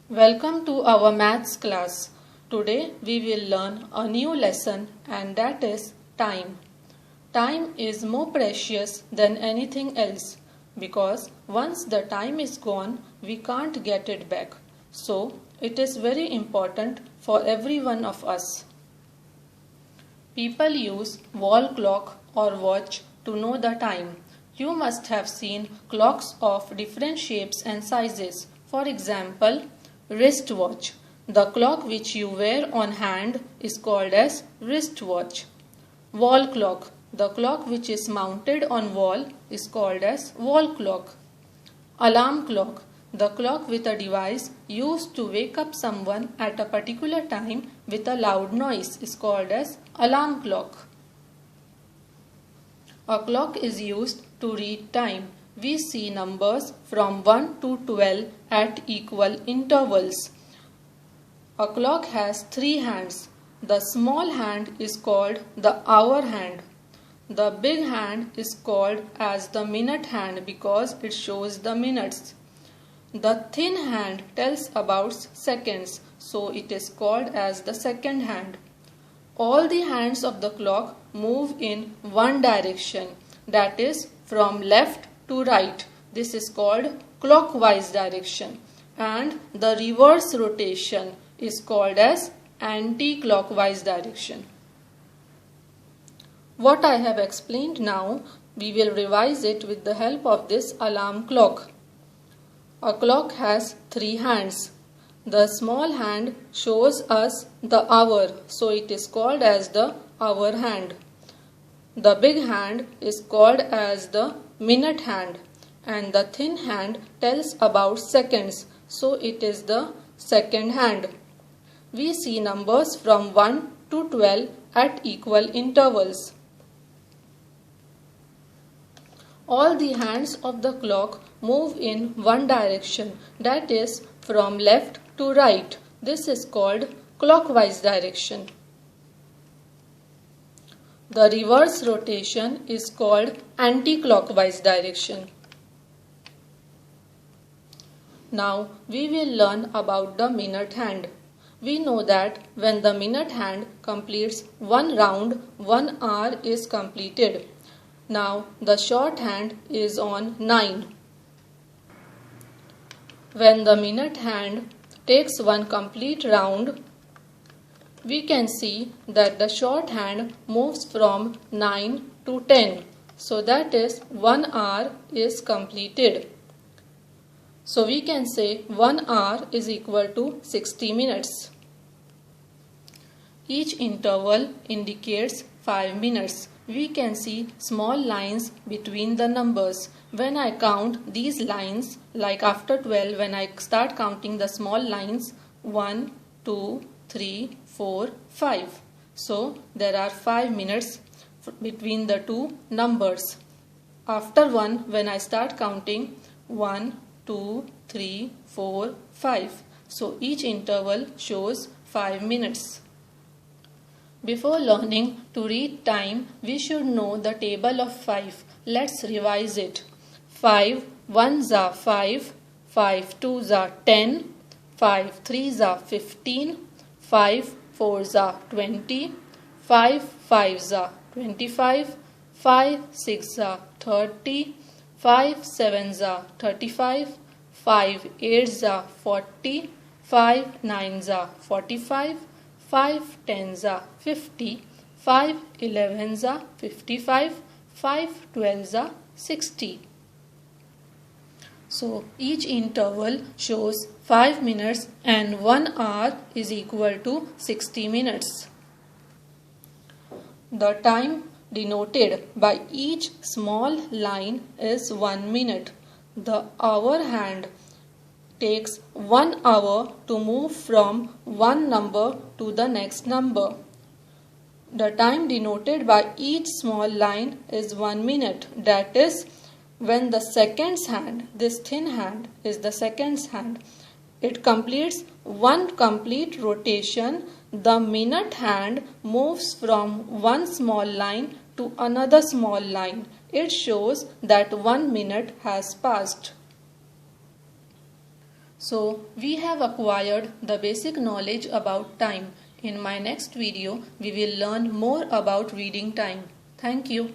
Welcome to our maths class. Today we will learn a new lesson, and that is time. Time is more precious than anything else because once the time is gone, we can't get it back. So it is very important for every one of us. People use wall clock or watch to know the time. You must have seen clocks of different shapes and sizes. For example, wristwatch. The clock which you wear on hand is called as wristwatch. Wall clock. The clock which is mounted on wall is called as wall clock. Alarm clock. The clock with a device used to wake up someone at a particular time with a loud noise is called as alarm clock. A clock is used to read time. We see numbers from 1 to 12 at equal intervals. A clock has 3 hands. The small hand is called the hour hand. The big hand is called as the minute hand because it shows the minutes. The thin hand tells about seconds, so it is called as the second hand. All the hands of the clock move in one direction, that is from left to right. This is called clockwise direction, and the reverse rotation is called as anti-clockwise direction. What I have explained now, we will revise it with the help of this alarm clock. A clock has 3 hands. The small hand shows us the hour, so it is called as the hour hand. The big hand is called as the minute hand, and the thin hand tells about seconds, so it is the second hand. We see numbers from 1 to 12 at equal intervals. All the hands of the clock move in one direction, that is from left to right. This is called clockwise direction. The reverse rotation is called anti-clockwise direction. Now we will learn about the minute hand. We know that when the minute hand completes one round, 1 hour is completed. Now the short hand is on 9. When the minute hand takes one complete round, we can see that the short hand moves from 9 to 10. So that is 1 hour is completed. So we can say 1 hour is equal to 60 minutes. Each interval indicates 5 minutes. We can see small lines between the numbers. When I count these lines, like after 12, when I start counting the small lines, 1, 2, 3, 4, 5. So there are 5 minutes between the two numbers. After 1, when I start counting 1, 2, 3, 4, 5. So each interval shows 5 minutes. Before learning to read time, we should know the table of 5. Let's revise it. 5 ones are 5, 5 twos are 10, 5 threes are 15, 5 fours are 20, 5 fives are 25, 5 sixes are 30, 5 sevens are 35, 5 eights are 40, 5 nines are 45, 5 tens are 50, 5 elevens are 55, 5 12s are 60. So each interval shows 5 minutes and 1 hour is equal to 60 minutes. The time denoted by each small line is 1 minute. The hour hand takes 1 hour to move from one number to the next number. The time denoted by each small line is 1 minute. That is, when the seconds hand, this thin hand is the seconds hand, it completes one complete rotation, the minute hand moves from one small line to another small line. It shows that 1 minute has passed. So we have acquired the basic knowledge about time. In my next video, we will learn more about reading time. Thank you.